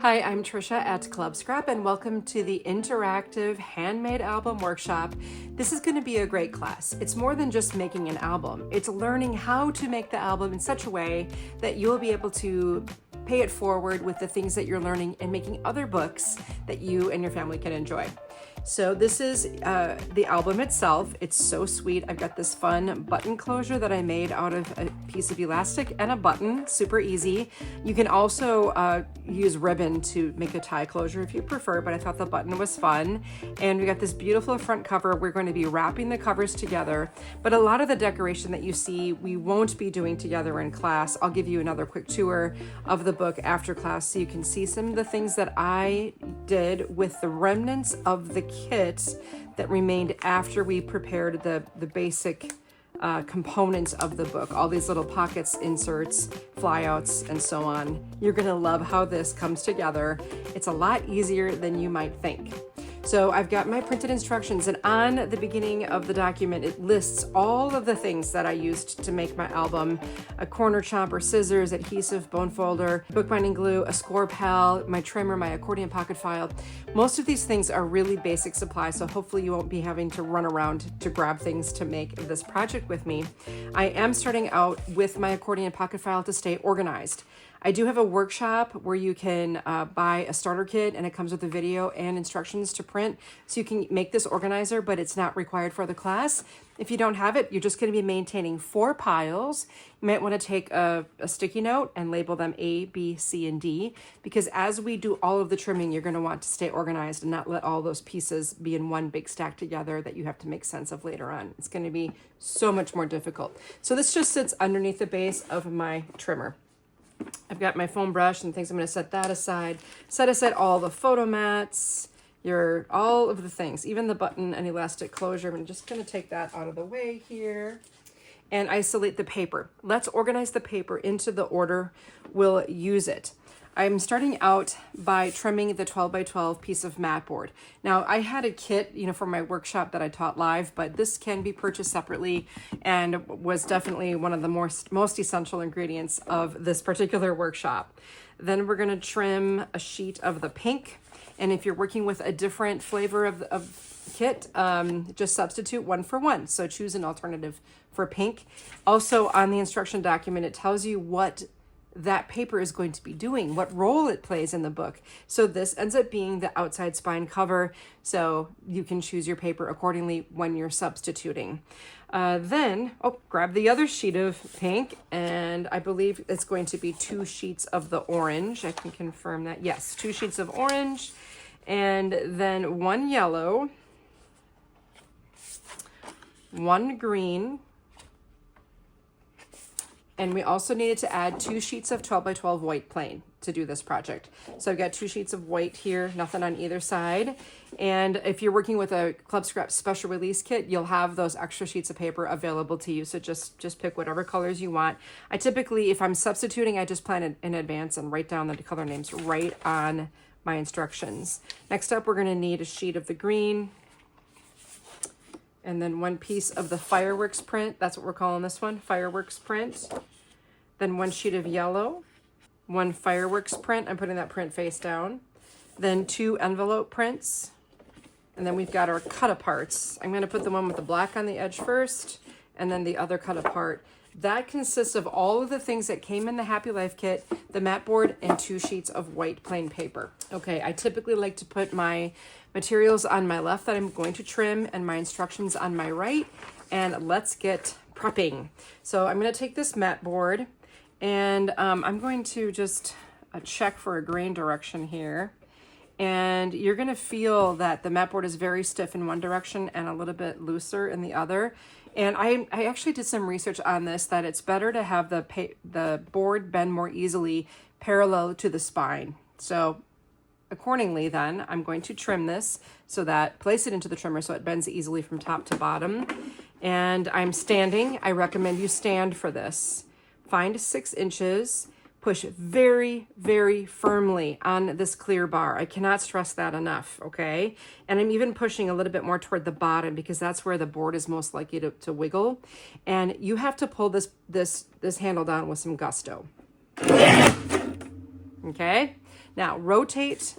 Hi, I'm Trisha at Club Scrap and welcome to the interactive handmade album workshop. This is going to be a great class. It's more than just making an album. It's learning how to make the album in such a way that you'll be able to pay it forward with the things that you're learning and making other books that you and your family can enjoy. So this is the album itself. It's so sweet. I've got this fun button closure that I made out of a piece of elastic and a button, super easy. You can also use ribbon to make a tie closure if you prefer, but I thought the button was fun. And we got this beautiful front cover. We're going to be wrapping the covers together, but a lot of the decoration that you see, we won't be doing together in class. I'll give you another quick tour of the book after class so you can see some of the things that I did with the remnants of the kit that remained after we prepared the basic components of the book, all these little pockets, inserts, flyouts, and so on. You're gonna love how this comes together. It's a lot easier than you might think. So I've got my printed instructions, and on the beginning of the document, it lists all of the things that I used to make my album: a corner chomper, scissors, adhesive, bone folder, bookbinding glue, a score pal, my trimmer, my accordion pocket file. Most of these things are really basic supplies, so hopefully you won't be having to run around to grab things to make this project with me. I am starting out with my accordion pocket file to stay organized. I do have a workshop where you can buy a starter kit, and it comes with a video and instructions to print, so you can make this organizer, but it's not required for the class. If you don't have it, you're just going to be maintaining 4 piles. You might want to take a sticky note and label them A, B, C, and D, because as we do all of the trimming, you're going to want to stay organized and not let all those pieces be in one big stack together that you have to make sense of later on. It's going to be so much more difficult. So this just sits underneath the base of my trimmer. I've got my foam brush and things. I'm going to set that aside. Set aside all the photo mats, all of the things, even the button and elastic closure. I'm just going to take that out of the way here and isolate the paper. Let's organize the paper into the order we'll use it. I'm starting out by trimming the 12 by 12 piece of mat board. Now, I had a kit, for my workshop that I taught live, but this can be purchased separately and was definitely one of the most essential ingredients of this particular workshop. Then we're gonna trim a sheet of the pink. And if you're working with a different flavor of kit, just substitute 1 for 1. So choose an alternative for pink. Also on the instruction document, it tells you what that paper is going to be doing, what role it plays in the book. So this ends up being the outside spine cover, so you can choose your paper accordingly when you're substituting. Then grab the other sheet of pink, and I believe it's going to be 2 sheets of the orange. I can confirm that. Yes, 2 sheets of orange, and then 1 yellow, 1 green, and we also needed to add 2 sheets of 12 by 12 white plain to do this project. So I've got 2 sheets of white here, nothing on either side. And if you're working with a Club Scrap special release kit, you'll have those extra sheets of paper available to you. So just pick whatever colors you want. I typically, if I'm substituting, I just plan it in advance and write down the color names right on my instructions. Next up, we're gonna need a sheet of the green, and then 1 piece of the fireworks print. That's what we're calling this one, fireworks print. Then 1 sheet of yellow, 1 fireworks print. I'm putting that print face down. Then 2 envelope prints. And then we've got our Cutaparts. I'm gonna put the one with the black on the edge first, and then the other Cutapart. That consists of all of the things that came in the Happy Life kit, the mat board, and 2 sheets of white plain paper. Okay, I typically like to put my materials on my left that I'm going to trim and my instructions on my right, and let's get prepping. So I'm going to take this mat board, and I'm going to just check for a grain direction here. And you're going to feel that the mat board is very stiff in one direction and a little bit looser in the other. And I actually did some research on this, that it's better to have the board bend more easily parallel to the spine. So accordingly, then I'm going to trim this place it into the trimmer so it bends easily from top to bottom. And I'm standing. I recommend you stand for this. Find 6 inches. Push very, very firmly on this clear bar. I cannot stress that enough, okay? And I'm even pushing a little bit more toward the bottom because that's where the board is most likely to wiggle. And you have to pull this handle down with some gusto. Okay, now rotate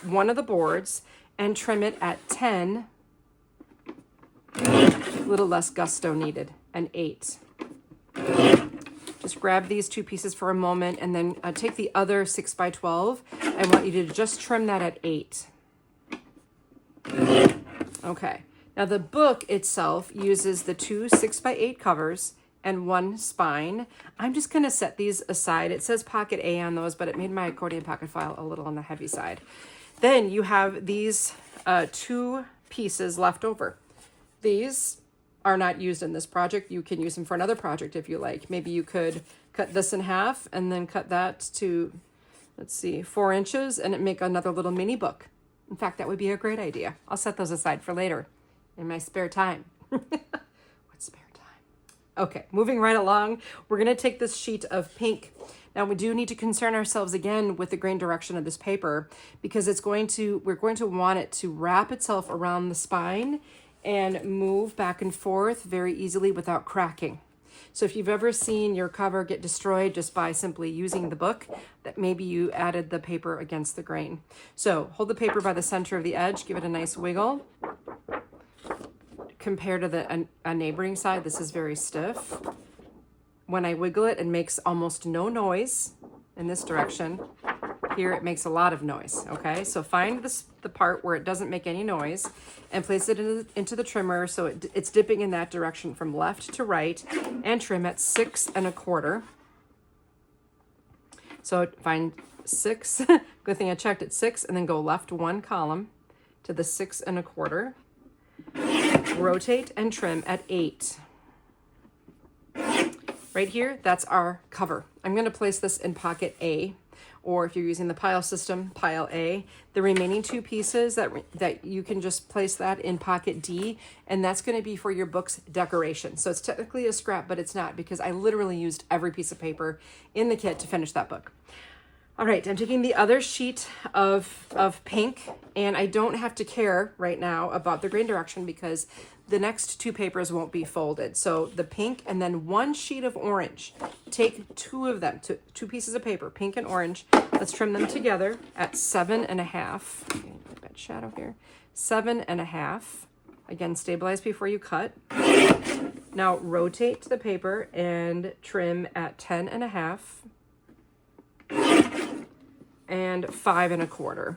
one of the boards and trim it at 10, a little less gusto needed, and 8. Just grab these 2 pieces for a moment and then take the other 6 by 12. I want you to just trim that at 8. Okay, now the book itself uses the 2 6 by 8 covers and 1 spine. I'm just gonna set these aside. It says pocket A on those, but it made my accordion pocket file a little on the heavy side. Then you have these 2 pieces left over. These are not used in this project. You can use them for another project if you like. Maybe you could cut this in half and then cut that to, let's see, 4 inches and make another little mini book. In fact, that would be a great idea. I'll set those aside for later in my spare time. What spare time? Okay, moving right along, we're gonna take this sheet of pink. Now we do need to concern ourselves again with the grain direction of this paper because we're going to want it to wrap itself around the spine and move back and forth very easily without cracking. So if you've ever seen your cover get destroyed just by simply using the book, that maybe you added the paper against the grain. So hold the paper by the center of the edge, give it a nice wiggle. Compared to a neighboring side, this is very stiff. When I wiggle it, it makes almost no noise in this direction. Here it makes a lot of noise, okay? So find the part where it doesn't make any noise and place it into the trimmer so it's dipping in that direction from left to right, and trim at 6 1/4. So find 6, good thing I checked at 6, and then go left 1 column to the 6 1/4. Rotate and trim at 8. Right here, that's our cover. I'm gonna place this in pocket A, or if you're using the pile system, pile A. The remaining 2 pieces that you can just place that in pocket D, and that's gonna be for your book's decoration. So it's technically a scrap, but it's not because I literally used every piece of paper in the kit to finish that book. All right, I'm taking the other sheet of pink, and I don't have to care right now about the grain direction because the next 2 papers won't be folded. So the pink and then 1 sheet of orange. Take 2 of them, 2 pieces of paper, pink and orange. Let's trim them together at 7 1/2. Okay, bad shadow here. 7 1/2. Again, stabilize before you cut. Now rotate the paper and trim at 10 1/2. And 5 1/4.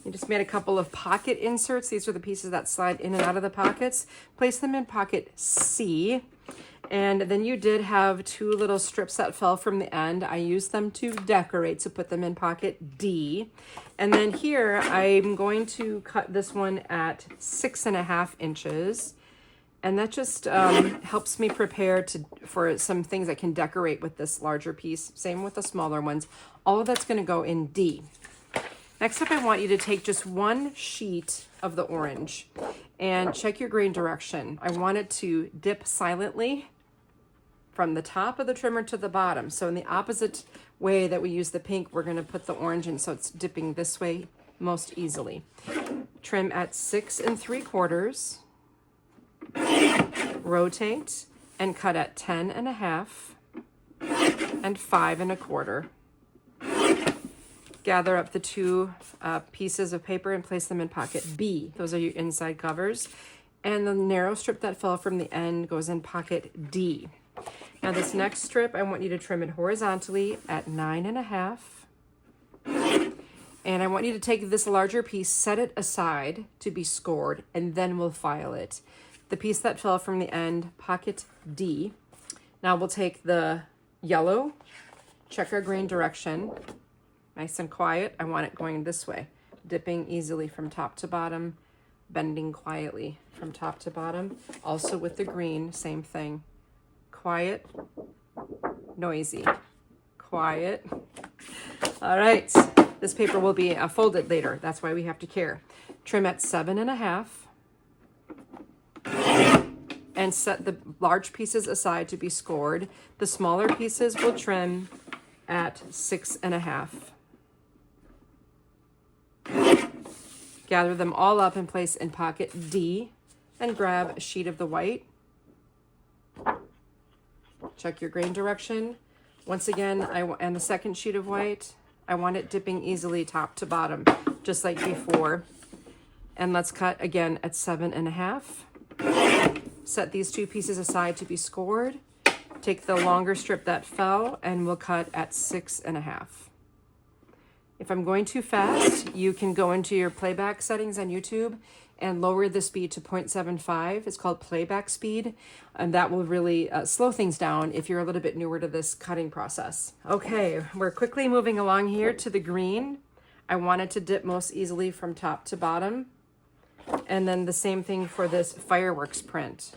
You just made a couple of pocket inserts. These are the pieces that slide in and out of the pockets. Place them in pocket C. And then you did have 2 little strips that fell from the end. I used them to decorate, so put them in pocket D. And then here, I'm going to cut this one at 6 1/2 inches. And that just helps me prepare for some things I can decorate with this larger piece. Same with the smaller ones. All of that's gonna go in D. Next up, I want you to take just 1 sheet of the orange and check your grain direction. I want it to dip silently from the top of the trimmer to the bottom. So in the opposite way that we use the pink, we're gonna put the orange in so it's dipping this way most easily. Trim at 6 3/4. Rotate and cut at 10 1/2 and 5 1/4. Gather up the 2 pieces of paper and place them in pocket B. Those are your inside covers. And the narrow strip that fell from the end goes in pocket D. Now this next strip, I want you to trim it horizontally at 9 1/2. And I want you to take this larger piece, set it aside to be scored, and then we'll file it. The piece that fell from the end, pocket D. Now we'll take the yellow, check our grain direction, nice and quiet. I want it going this way, dipping easily from top to bottom, bending quietly from top to bottom. Also with the green, same thing. Quiet, noisy, quiet. All right, this paper will be folded later. That's why we have to care. Trim at 7 1/2. And set the large pieces aside to be scored. The smaller pieces will trim at 6 1/2. Gather them all up and place in pocket D and grab a sheet of the white. Check your grain direction. Once again, and the second sheet of white, I want it dipping easily top to bottom, just like before. And let's cut again at 7.5. Set these two pieces aside to be scored. Take the longer strip that fell and we'll cut at 6.5. If I'm going too fast, you can go into your playback settings on YouTube and lower the speed to 0.75. It's called playback speed, and that will really slow things down if you're a little bit newer to this cutting process. Okay, we're quickly moving along here to the green. I want it to dip most easily from top to bottom. And then the same thing for this fireworks print.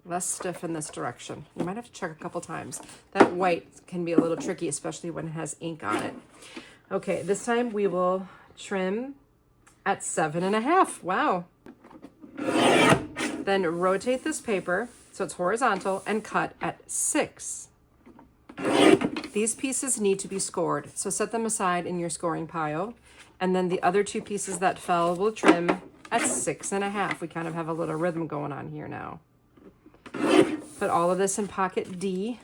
Less stiff in this direction. You might have to check a couple times. That white can be a little tricky, especially when it has ink on it. Okay, this time we will trim at 7.5. Wow. Then rotate this paper so it's horizontal and cut at 6. These pieces need to be scored, so set them aside in your scoring pile. And then the other two pieces that fell will trim at 6.5. We kind of have a little rhythm going on here now. Put all of this in pocket D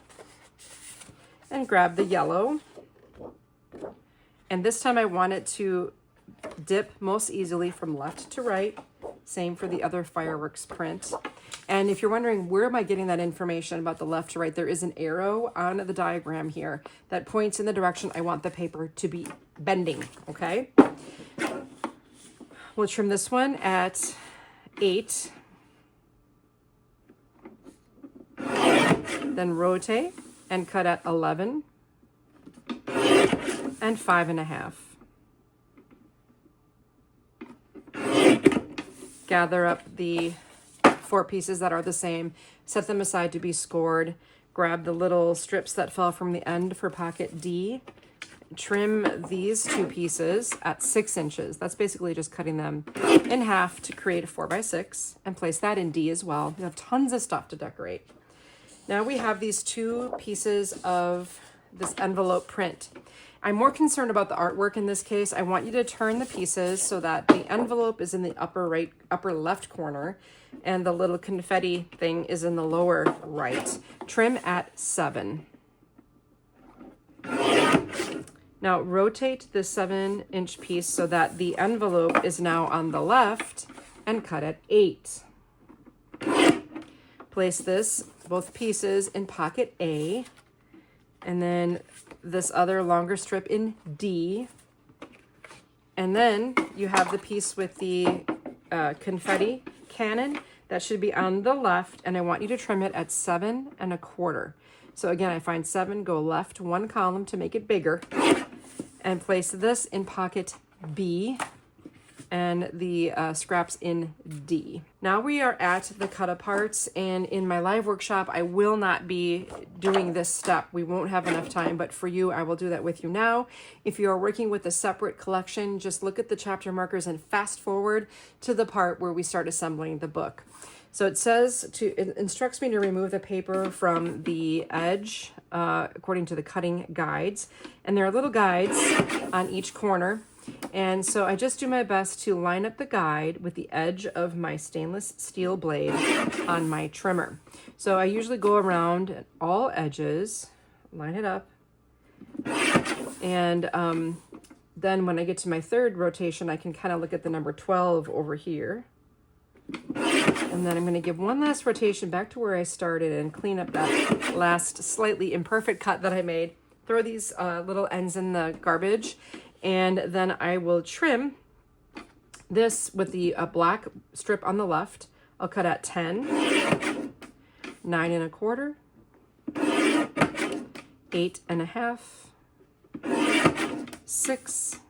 and grab the yellow. And this time I want it to dip most easily from left to right. Same for the other fireworks print. And if you're wondering, where am I getting that information about the left to right? There is an arrow on the diagram here that points in the direction I want the paper to be bending, okay? We'll trim this one at 8. Then rotate and cut at 11 and 5.5. Gather up the 4 pieces that are the same, set them aside to be scored, grab the little strips that fell from the end for pocket D, trim these 2 pieces at 6 inches. That's basically just cutting them in half to create a 4x6, and place that in D as well. You have tons of stuff to decorate. Now we have these 2 pieces of this envelope print. I'm more concerned about the artwork in this case. I want you to turn the pieces so that the envelope is in the upper left corner and the little confetti thing is in the lower right. Trim at 7. Now rotate the 7-inch piece so that the envelope is now on the left and cut at 8. Place both pieces in pocket A, and then this other longer strip in D. And then you have the piece with the confetti cannon that should be on the left, and I want you to trim it at 7.25. So again, I find 7, go left 1 column to make it bigger, and place this in pocket B and the scraps in D. Now we are at the Cutaparts, and in my live workshop, I will not be doing this step. We won't have enough time, but for you, I will do that with you now. If you are working with a separate collection, just look at the chapter markers and fast forward to the part where we start assembling the book. So it instructs me to remove the paper from the edge according to the cutting guides. And there are little guides on each corner. And so I just do my best to line up the guide with the edge of my stainless steel blade on my trimmer. So I usually go around all edges, line it up, and then when I get to my 3rd rotation, I can kind of look at the number 12 over here. And then I'm going to give one last rotation back to where I started and clean up that last slightly imperfect cut that I made. Throw these little ends in the garbage. And then I will trim this with the black strip on the left. I'll cut at 10, 9.25, 8.5, 6,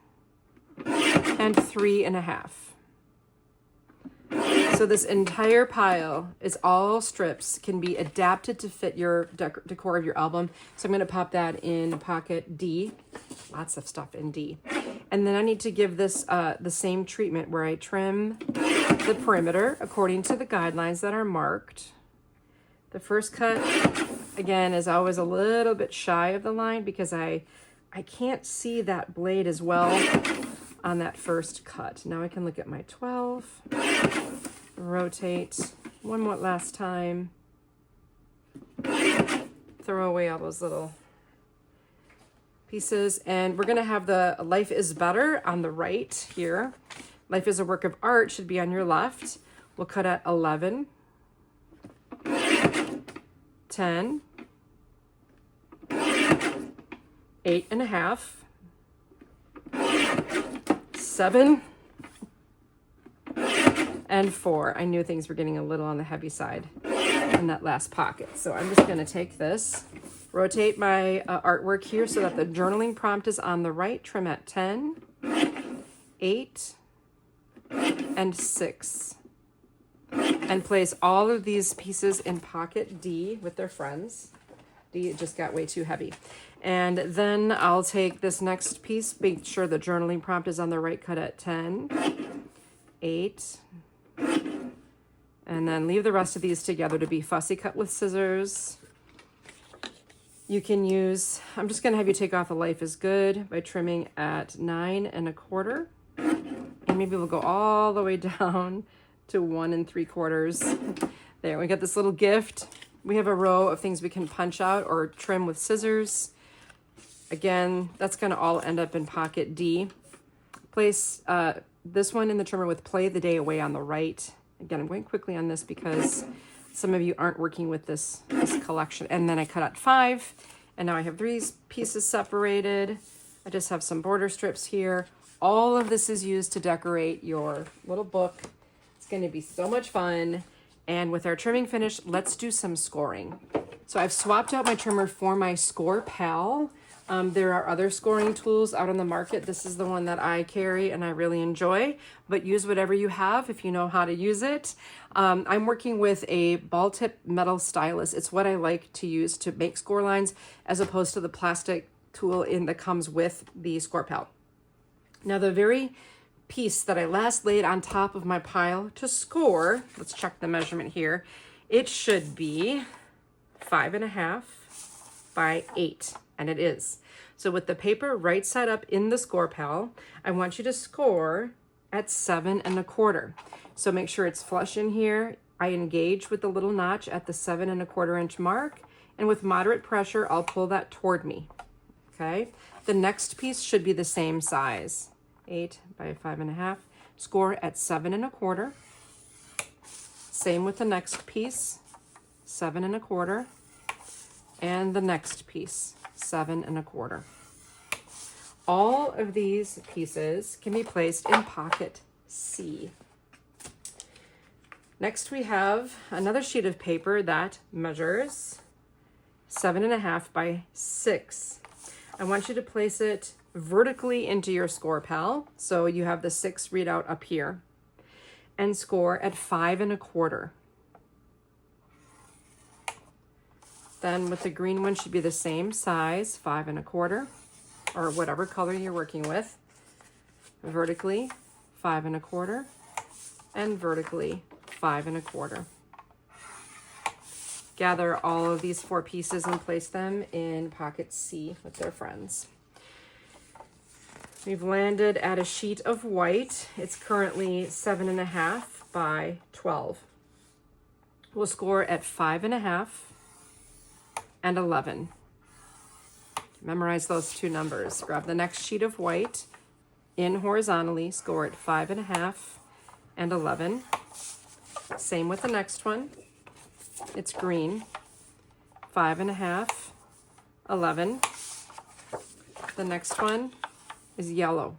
and 3.5. So this entire pile is all strips, can be adapted to fit your decor of your album. So I'm going to pop that in pocket D. Lots of stuff in D. And then I need to give this the same treatment where I trim the perimeter according to the guidelines that are marked. The first cut, again, is always a little bit shy of the line because I can't see that blade as well on that first cut. Now I can look at my 12, rotate, One more last time. Throw away all those little pieces. And we're gonna have the Life is Better on the right here. Life is a Work of Art should be on your left. We'll cut at 11, 10, 8.5, 7, and 4. I knew things were getting a little on the heavy side in that last pocket. So I'm just gonna take this, rotate my artwork here so that the journaling prompt is on the right, trim at 10, 8, and 6. And place all of these pieces in pocket D with their friends. D, it just got way too heavy. And then I'll take this next piece, make sure the journaling prompt is on the right, cut at 10, 8, and then leave the rest of these together to be fussy cut with scissors. You can use, I'm just gonna have you take off the Life is Good by trimming at 9.25. And maybe we'll go all the way down to 1 3/4. There, we got this little gift. We have a row of things we can punch out or trim with scissors. Again, that's gonna all end up in pocket D. Place this one in the trimmer with Play the Day Away on the right. Again, I'm going quickly on this because some of you aren't working with this collection. And then I cut out 5, and now I have these pieces separated. I just have some border strips here. All of this is used to decorate your little book. It's going to be so much fun. And with our trimming finished, let's do some scoring. So I've swapped out my trimmer for my Score Pal. There are other scoring tools out on the market. This is the one that I carry and I really enjoy, but use whatever you have if you know how to use it. I'm working with a ball tip metal stylus. It's what I like to use to make score lines as opposed to the plastic tool that comes with the Score Pal. Now the very piece that I last laid on top of my pile to score, let's check the measurement here. It should be 5.5 by 8, and it is. So with the paper right side up in the Score Pal, I want you to score at 7.25. So make sure it's flush in here. I engage with the little notch at the 7.25 inch mark, and with moderate pressure, I'll pull that toward me, okay? The next piece should be the same size, 8 by 5.5. Score at 7.25. Same with the next piece, 7.25. And the next piece, 7.25. All of these pieces can be placed in pocket C. Next we have another sheet of paper that measures 7.5 by 6. I want you to place it vertically into your Score Pal, so you have the 6 readout up here, and score at 5.25. Then with the green one should be the same size, 5.25, or whatever color you're working with. Vertically, 5.25, and vertically, 5.25. Gather all of these 4 pieces and place them in pocket C with their friends. We've landed at a sheet of white. It's currently 7.5 by 12. We'll score at 5.5 and 11. Memorize those 2 numbers. Grab the next sheet of white, in horizontally, score at 5.5 and 11. Same with the next one. It's green, 5.5, 11. The next one is yellow,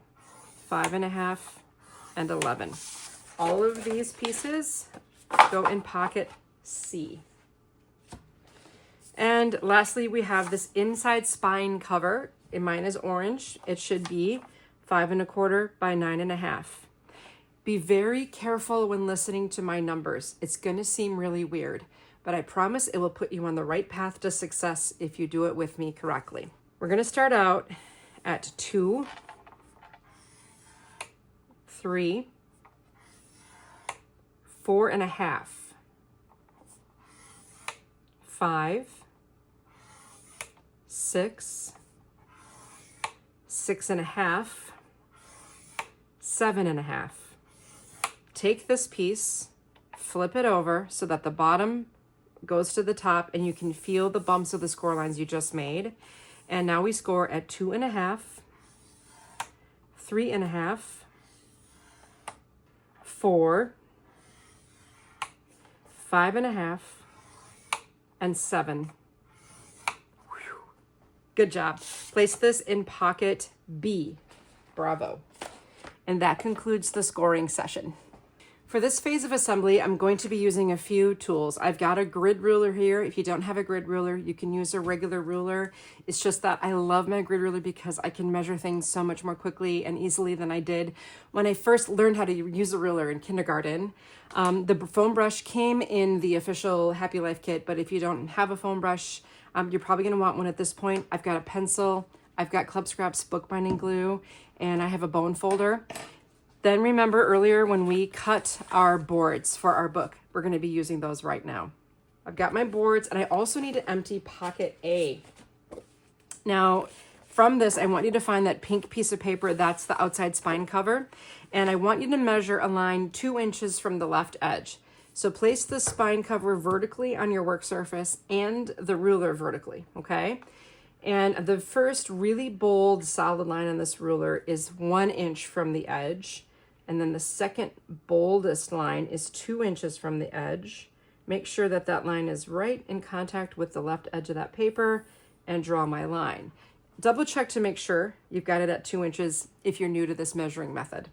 5.5 and 11. All of these pieces go in pocket C. And lastly, we have this inside spine cover. Mine is orange. It should be 5.25 by 9.5. Be very careful when listening to my numbers. It's going to seem really weird, but I promise it will put you on the right path to success if you do it with me correctly. We're going to start out at 2, 3, 4.5, 5, 6, 6.5, 7.5. Take this piece, flip it over so that the bottom goes to the top and you can feel the bumps of the score lines you just made. And now we score at 2.5, 3.5, 4, 5.5, and 7. Whew. Good job. Place this in pocket B. Bravo. And that concludes the scoring session. For this phase of assembly, I'm going to be using a few tools. I've got a grid ruler here. If you don't have a grid ruler, you can use a regular ruler. It's just that I love my grid ruler because I can measure things so much more quickly and easily than I did when I first learned how to use a ruler in kindergarten. The foam brush came in the official Happy Life kit, but if you don't have a foam brush, you're probably gonna want one at this point. I've got a pencil, I've got Club Scraps bookbinding glue, and I have a bone folder. Then remember earlier when we cut our boards for our book, we're going to be using those right now. I've got my boards and I also need to empty pocket A. Now from this, I want you to find that pink piece of paper, that's the outside spine cover. And I want you to measure a line 2 inches from the left edge. So place the spine cover vertically on your work surface and the ruler vertically, okay? And the first really bold solid line on this ruler is 1 inch from the edge. And then the second boldest line is 2 inches from the edge. Make sure that that line is right in contact with the left edge of that paper and draw my line. Double check to make sure you've got it at 2 inches if you're new to this measuring method.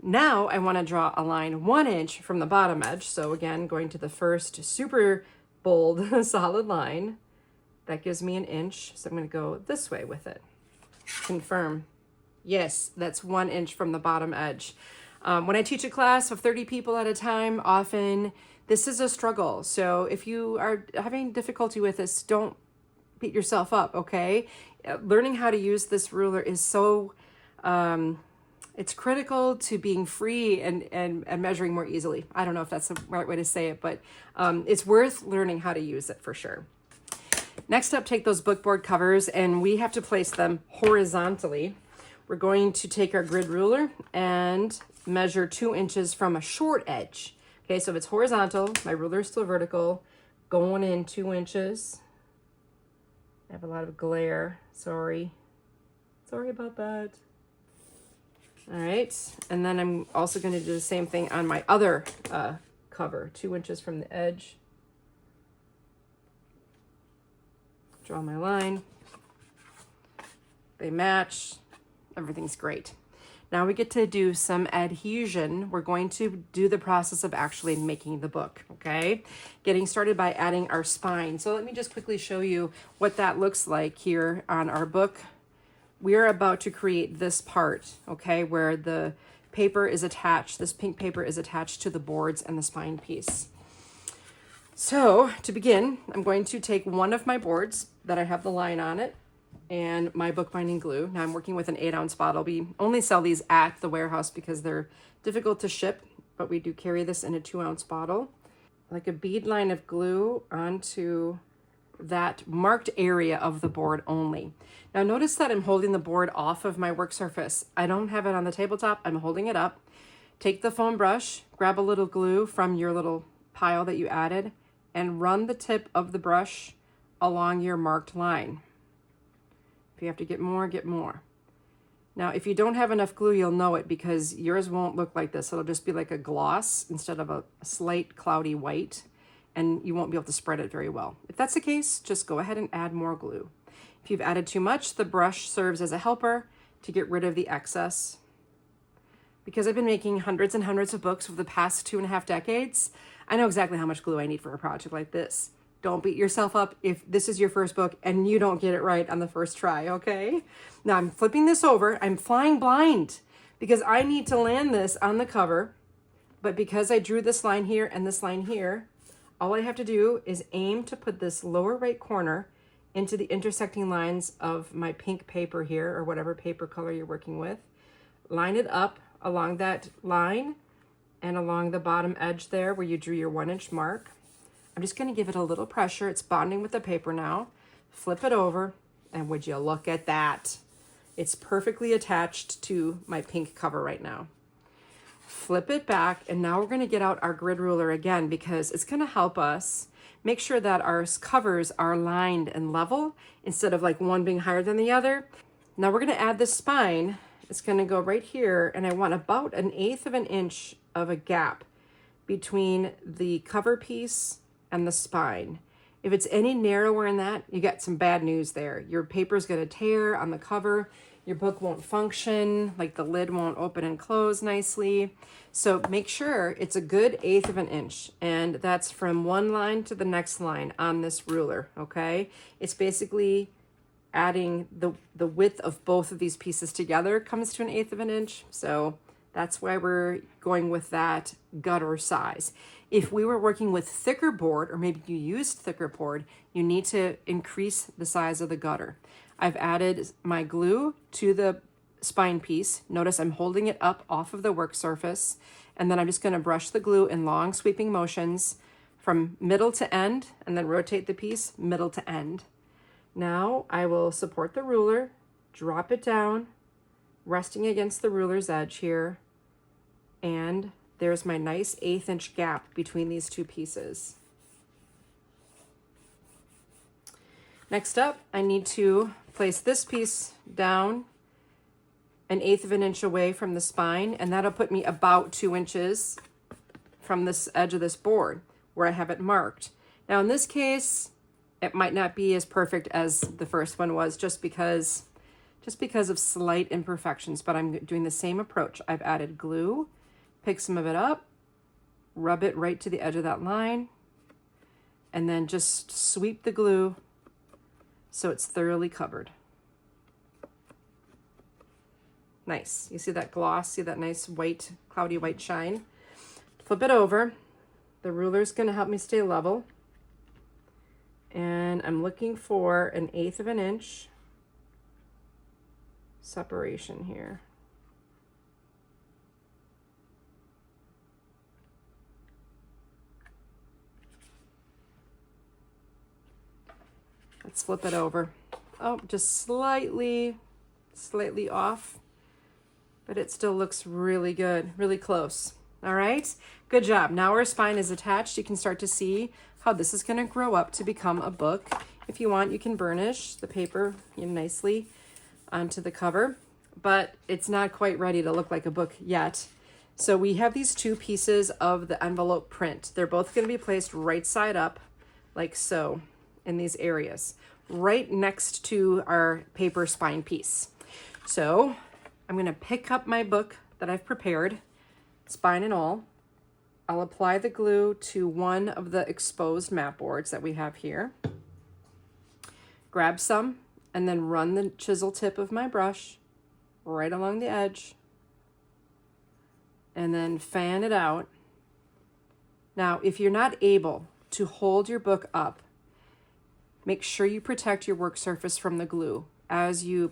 Now I want to draw a line 1 inch from the bottom edge. So again, going to the first super bold solid line. That gives me 1 inch. So I'm going to go this way with it. Confirm. Yes, that's 1 inch from the bottom edge. When I teach a class of 30 people at a time, often this is a struggle. So if you are having difficulty with this, don't beat yourself up, okay? Learning how to use this ruler is so, it's critical to being free and measuring more easily. I don't know if that's the right way to say it, but it's worth learning how to use it for sure. Next up, take those bookboard covers and we have to place them horizontally. We're going to take our grid ruler and measure 2 inches from a short edge. Okay, so if it's horizontal, my ruler is still vertical, going in 2 inches. I have a lot of glare, sorry. Sorry about that. All right, and then I'm also going to do the same thing on my other cover, 2 inches from the edge. Draw my line. They match. Everything's great. Now we get to do some adhesion. We're going to do the process of actually making the book, okay? Getting started by adding our spine. So let me just quickly show you what that looks like here on our book. We're about to create this part, okay, where the paper is attached, this pink paper is attached to the boards and the spine piece. So to begin, I'm going to take one of my boards that I have the line on it, and my bookbinding glue. Now I'm working with an 8-ounce bottle. We only sell these at the warehouse because they're difficult to ship, but we do carry this in a 2-ounce bottle. Like a bead line of glue onto that marked area of the board only. Now notice that I'm holding the board off of my work surface. I don't have it on the tabletop, I'm holding it up. Take the foam brush, grab a little glue from your little pile that you added, and run the tip of the brush along your marked line. If you have to get more, get more. Now, if you don't have enough glue, you'll know it because yours won't look like this. It'll just be like a gloss instead of a slight cloudy white, and you won't be able to spread it very well. If that's the case, just go ahead and add more glue. If you've added too much, the brush serves as a helper to get rid of the excess. Because I've been making hundreds and hundreds of books over the past 2.5 decades, I know exactly how much glue I need for a project like this. Don't beat yourself up if this is your first book and you don't get it right on the first try, okay? Now I'm flipping this over. I'm flying blind because I need to land this on the cover. But because I drew this line here and this line here, all I have to do is aim to put this lower right corner into the intersecting lines of my pink paper here, or whatever paper color you're working with. Line it up along that line and along the bottom edge there where you drew your 1-inch mark. I'm just going to give it a little pressure. It's bonding with the paper now. Flip it over, and would you look at that? It's perfectly attached to my pink cover right now. flip it back, and now we're going to get out our grid ruler again because it's going to help us make sure that our covers are lined and level instead of like one being higher than the other. Now we're going to add the spine. It's going to go right here, and I want about 1/8 of an inch of a gap between the cover piece and the spine. If it's any narrower than that, you got some bad news there. Your paper is going to tear on the cover. Your book won't function, like the lid won't open and close nicely. So make sure it's a good 1/8 of an inch, and that's from one line to the next line on this ruler, okay? It's basically adding the width of both of these pieces together comes to 1/8 of an inch. So that's why we're going with that gutter size. If we were working with thicker board, or maybe you used thicker board, you need to increase the size of the gutter. I've added my glue to the spine piece. Notice I'm holding it up off of the work surface, and then I'm just going to brush the glue in long sweeping motions from middle to end, and then rotate the piece middle to end. Now I will support the ruler, drop it down, resting against the ruler's edge here, and there's my nice 1/8 inch gap between these two pieces. Next up, I need to place this piece down 1/8 of an inch away from the spine, and that'll put me about 2 inches from this edge of this board where I have it marked. Now in this case, it might not be as perfect as the first one was just because of slight imperfections, but I'm doing the same approach. I've added glue, pick some of it up, rub it right to the edge of that line, and then just sweep the glue so it's thoroughly covered. Nice. You see that gloss? See that nice white, cloudy white shine? Flip it over. The ruler's going to help me stay level. And I'm looking for 1/8 of an inch separation here. Let's flip it over. Oh, just slightly off, but it still looks really good, really close. All right, good job. Now our spine is attached. You can start to see how this is going to grow up to become a book. If you want, you can burnish the paper nicely onto the cover, but it's not quite ready to look like a book yet. So we have these two pieces of the envelope print. They're both going to be placed right side up, like so, in these areas, right next to our paper spine piece. So I'm going to pick up my book that I've prepared, spine and all. I'll apply the glue to one of the exposed mat boards that we have here. Grab some and then run the chisel tip of my brush right along the edge and then fan it out. Now, if you're not able to hold your book up, make sure you protect your work surface from the glue. As you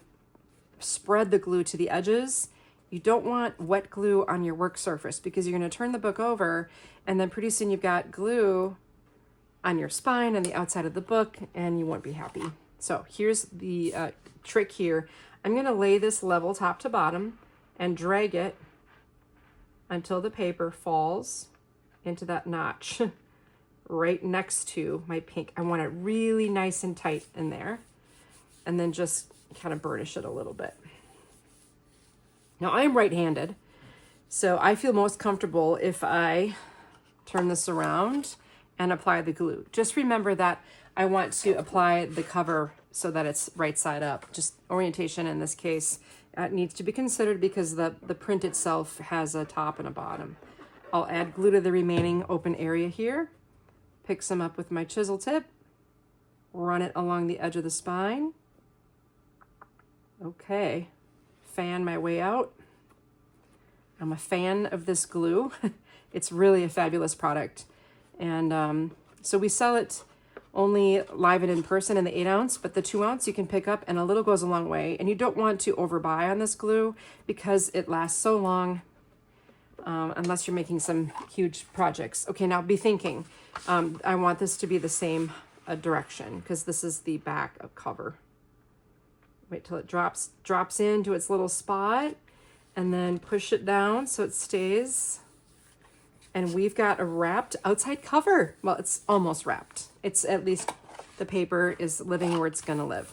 spread the glue to the edges, you don't want wet glue on your work surface because you're going to turn the book over and then pretty soon you've got glue on your spine and the outside of the book and you won't be happy. So here's the trick here. I'm going to lay this level top to bottom and drag it until the paper falls into that notch right next to my pink. I want it really nice and tight in there, and then just kind of burnish it a little bit. Now I'm right-handed, so I feel most comfortable if I turn this around and apply the glue. Just remember that I want to apply the cover so that it's right side up. Just orientation in this case needs to be considered because the print itself has a top and a bottom. I'll add glue to the remaining open area here, pick some up with my chisel tip, run it along the edge of the spine. Okay, fan my way out. I'm a fan of this glue. It's really a fabulous product. And so we sell it only live and in person in the 8 ounce, but the 2 ounce you can pick up and a little goes a long way. And you don't want to overbuy on this glue because it lasts so long unless you're making some huge projects. Okay, now be thinking, I want this to be the same direction because this is the back of cover. Wait till it drops into its little spot, and then push it down so it stays. And we've got a wrapped outside cover. Well, it's almost wrapped. It's at least the paper is living where it's gonna live.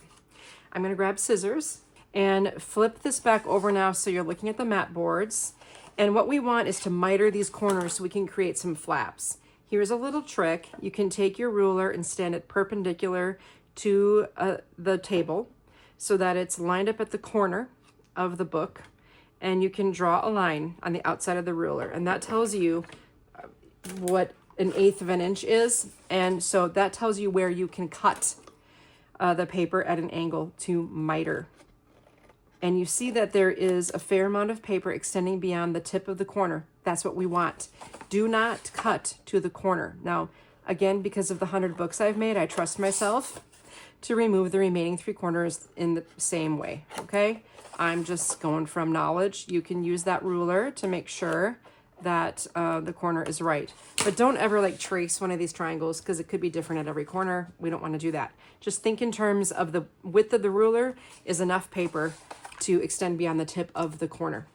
I'm gonna grab scissors and flip this back over now so you're looking at the mat boards. And what we want is to miter these corners so we can create some flaps. Here's a little trick. You can take your ruler and stand it perpendicular to the table so that it's lined up at the corner of the book, and you can draw a line on the outside of the ruler, and that tells you what 1/8 of an inch is, and so that tells you where you can cut the paper at an angle to miter. And you see that there is a fair amount of paper extending beyond the tip of the corner. That's what we want. Do not cut to the corner. Now, again, because of the 100 books I've made, I trust myself to remove the remaining 3 corners in the same way, okay? I'm just going from knowledge. You can use that ruler to make sure that the corner is right. But don't ever like trace one of these triangles because it could be different at every corner. We don't want to do that. Just think in terms of the width of the ruler is enough paper to extend beyond the tip of the corner.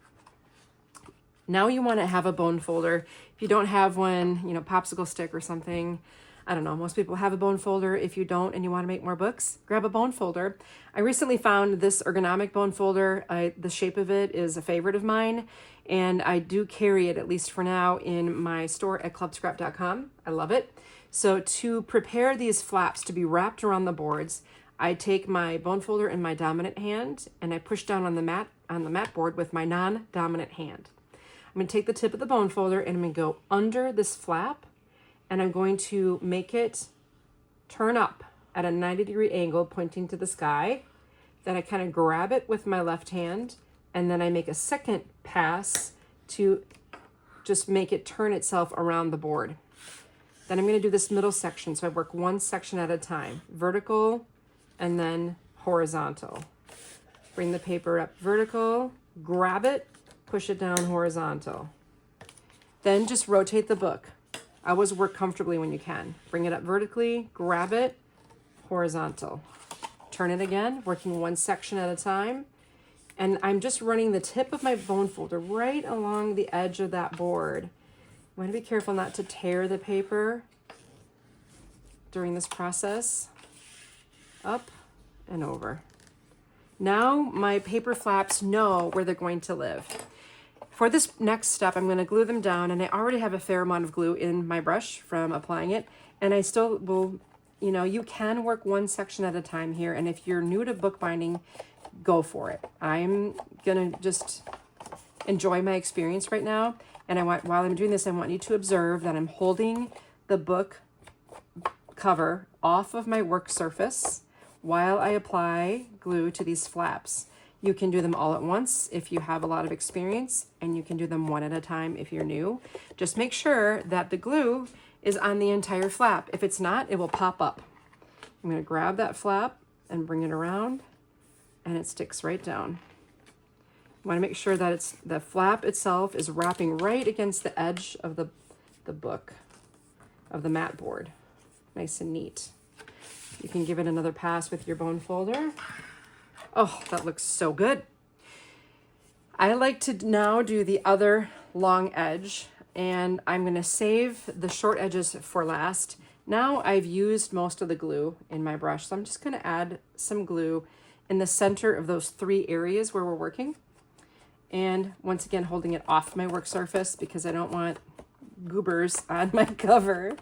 Now you want to have a bone folder. If you don't have one, you know, popsicle stick or something, I don't know, most people have a bone folder. If you don't and you want to make more books, grab a bone folder. I recently found this ergonomic bone folder. The shape of it is a favorite of mine, and I do carry it, at least for now, in my store at clubscrap.com. I love it. So to prepare these flaps to be wrapped around the boards, I take my bone folder in my dominant hand and I push down on the mat board with my non-dominant hand. I'm going to take the tip of the bone folder and I'm going to go under this flap, and I'm going to make it turn up at a 90-degree angle pointing to the sky. Then I kind of grab it with my left hand, and then I make a second pass to just make it turn itself around the board. Then I'm going to do this middle section. So I work one section at a time, vertical and then horizontal. Bring the paper up vertical, grab it, push it down horizontal. Then just rotate the book. Always work comfortably when you can. Bring it up vertically, grab it, horizontal. Turn it again, working one section at a time. And I'm just running the tip of my bone folder right along the edge of that board. You want to be careful not to tear the paper during this process. Up and over. Now my paper flaps know where they're going to live. For this next step, I'm going to glue them down, and I already have a fair amount of glue in my brush from applying it, and I still will, you know, you can work one section at a time here, and if you're new to bookbinding, go for it. I'm going to just enjoy my experience right now, and while I'm doing this, I want you to observe that I'm holding the book cover off of my work surface while I apply glue to these flaps. You can do them all at once if you have a lot of experience, and you can do them one at a time if you're new. Just make sure that the glue is on the entire flap. If it's not, it will pop up. I'm going to grab that flap and bring it around, and it sticks right down. You want to make sure that the flap itself is wrapping right against the edge of the book, of the mat board. Nice and neat. You can give it another pass with your bone folder. Oh, that looks so good. I like to now do the other long edge, and I'm going to save the short edges for last. Now I've used most of the glue in my brush, so I'm just going to add some glue in the center of those 3 areas where we're working. And once again, holding it off my work surface because I don't want goobers on my cover.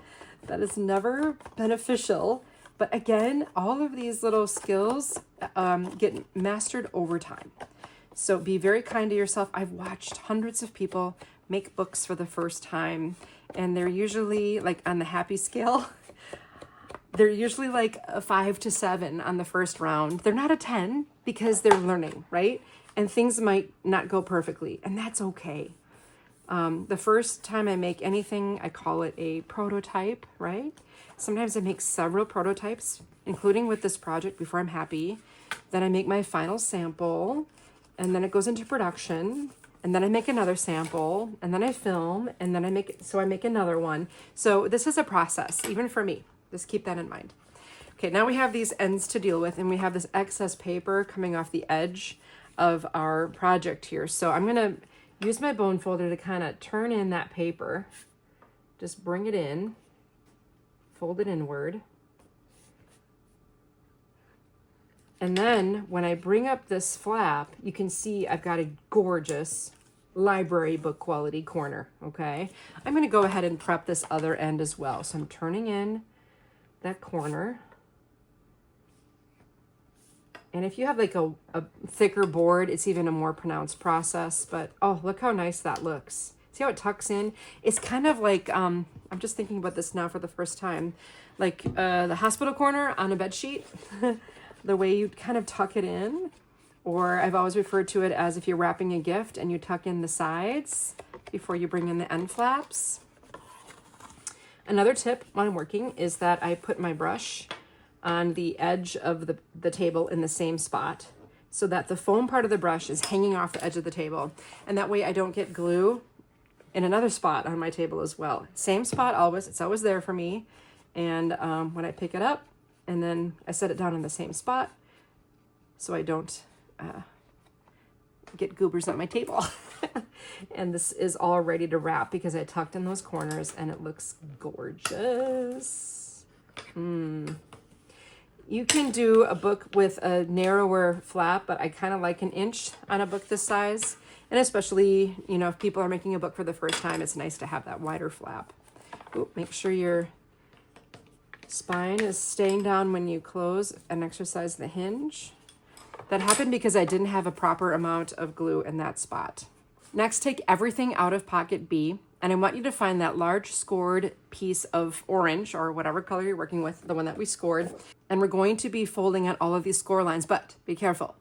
That is never beneficial. But again, all of these little skills get mastered over time. So be very kind to yourself. I've watched hundreds of people make books for the first time, and they're usually like on the happy scale. They're usually like a 5 to 7 on the first round. They're not a 10 because they're learning, right? And things might not go perfectly, and that's okay. The first time I make anything, I call it a prototype, right? Sometimes I make several prototypes, including with this project before I'm happy. Then I make my final sample, and then it goes into production, and then I make another sample, and then I film, and then I make another one. So this is a process, even for me. Just keep that in mind. Okay, now we have these ends to deal with, and we have this excess paper coming off the edge of our project here. So I'm gonna use my bone folder to kind of turn in that paper. Just bring it in, fold it inward. And then when I bring up this flap, you can see I've got a gorgeous library book quality corner, okay? I'm gonna go ahead and prep this other end as well. So I'm turning in that corner. And if you have like a thicker board, it's even a more pronounced process, but oh, look how nice that looks. See how it tucks in? It's kind of like, I'm just thinking about this now for the first time, like the hospital corner on a bed sheet, the way you kind of tuck it in, or I've always referred to it as if you're wrapping a gift and you tuck in the sides before you bring in the end flaps. Another tip when I'm working is that I put my brush on the edge of the table in the same spot so that the foam part of the brush is hanging off the edge of the table. And that way I don't get glue in another spot on my table as well. Same spot always, it's always there for me. And when I pick it up and then I set it down in the same spot so I don't get goobers on my table. And this is all ready to wrap because I tucked in those corners and it looks gorgeous. You can do a book with a narrower flap, but I kind of like an inch on a book this size. And especially, you know, if people are making a book for the first time, it's nice to have that wider flap. Ooh, make sure your spine is staying down when you close and exercise the hinge. That happened because I didn't have a proper amount of glue in that spot. Next, take everything out of pocket B, and I want you to find that large scored piece of orange or whatever color you're working with, the one that we scored. And we're going to be folding out all of these score lines, but be careful.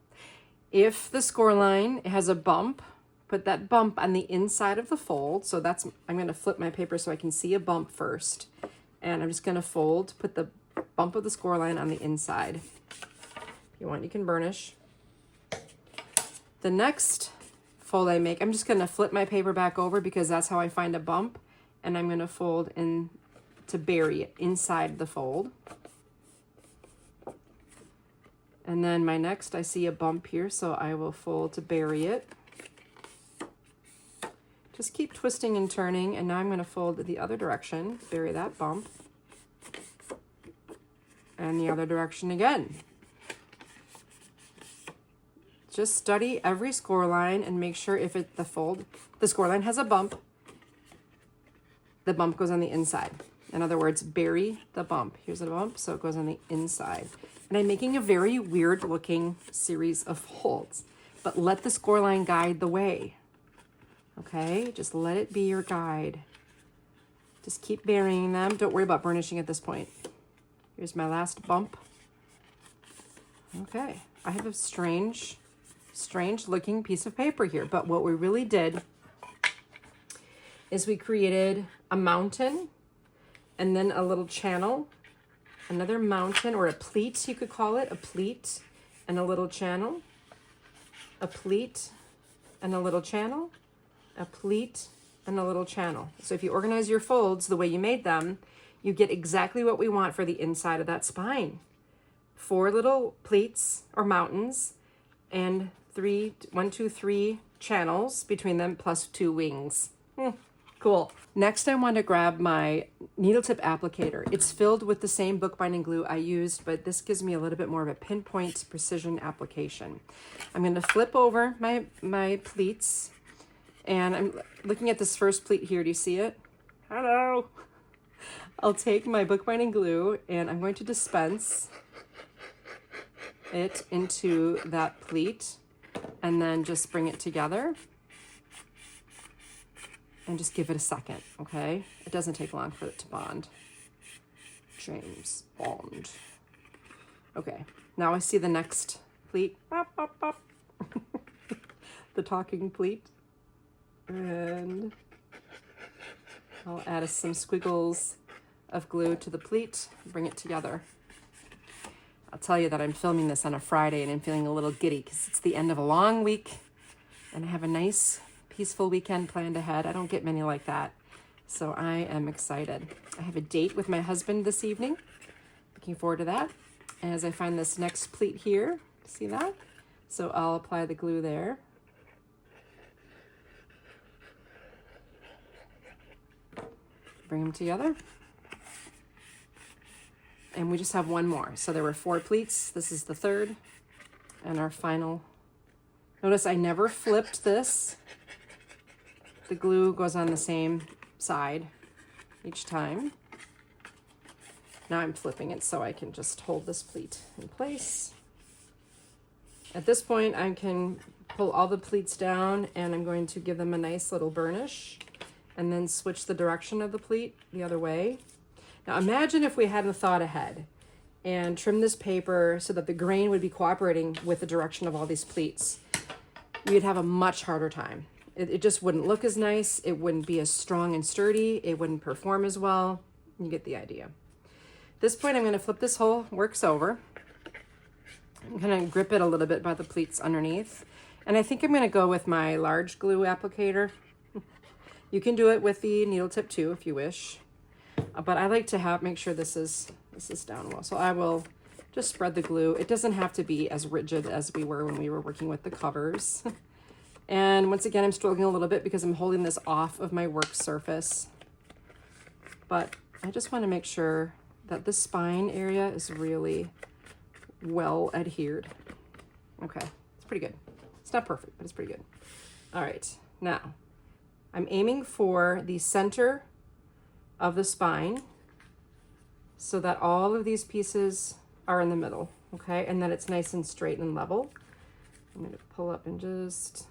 If the score line has a bump, put that bump on the inside of the fold. So that's, I'm going to flip my paper so I can see a bump first. And I'm just going to fold, put the bump of the score line on the inside. If you want, you can burnish. The next fold I make, I'm just going to flip my paper back over because that's how I find a bump. And I'm going to fold in to bury it inside the fold. And then my next, I see a bump here, so I will fold to bury it. Just keep twisting and turning, and now I'm going to fold the other direction, bury that bump, and the other direction again. Just study every score line and make sure if the score line has a bump, the bump goes on the inside. In other words, bury the bump. Here's the bump, so it goes on the inside. And I'm making a very weird looking series of folds, but let the score line guide the way. Okay, just let it be your guide. Just keep burying them. Don't worry about burnishing at this point. Here's my last bump. Okay, I have a strange looking piece of paper here, but what we really did is we created a mountain and then a little channel, another mountain, or a pleat, you could call it, a pleat and a little channel, a pleat and a little channel, a pleat and a little channel. So if you organize your folds the way you made them, you get exactly what we want for the inside of that spine. 4 little pleats or mountains and 1, 2, 3 channels between them plus 2 wings. Cool. Next, I want to grab my needle tip applicator. It's filled with the same bookbinding glue I used, but this gives me a little bit more of a pinpoint precision application. I'm going to flip over my pleats, and I'm looking at this first pleat here. Do you see it? Hello. I'll take my bookbinding glue, and I'm going to dispense it into that pleat, and then just bring it together. And just give it a second, okay? It doesn't take long for it to bond. James Bond. Okay, now I see the next pleat. Bop, bop, bop. The talking pleat. And I'll add some squiggles of glue to the pleat, bring it together. I'll tell you that I'm filming this on a Friday and I'm feeling a little giddy because it's the end of a long week and I have a nice peaceful weekend planned ahead. I don't get many like that, so I am excited. I have a date with my husband this evening. Looking forward to that. As I find this next pleat here, see that? So I'll apply the glue there. Bring them together. And we just have one more. So there were 4 pleats. This is the 3rd. And our final. Notice I never flipped this. The glue goes on the same side each time. Now I'm flipping it so I can just hold this pleat in place. At this point, I can pull all the pleats down and I'm going to give them a nice little burnish and then switch the direction of the pleat the other way. Now imagine if we hadn't thought ahead and trimmed this paper so that the grain would be cooperating with the direction of all these pleats. You'd have a much harder time. It just wouldn't look as nice. It wouldn't be as strong and sturdy. It wouldn't perform as well. You get the idea. At this point, I'm going to flip this whole works over. I'm going to grip it a little bit by the pleats underneath. And I think I'm going to go with my large glue applicator. You can do it with the needle tip too if you wish. But I like to make sure this is down well. So I will just spread the glue. It doesn't have to be as rigid as we were when we were working with the covers. And once again, I'm struggling a little bit because I'm holding this off of my work surface. But I just want to make sure that the spine area is really well adhered. Okay, it's pretty good. It's not perfect, but it's pretty good. All right, now I'm aiming for the center of the spine so that all of these pieces are in the middle, okay? And that it's nice and straight and level. I'm going to pull up and just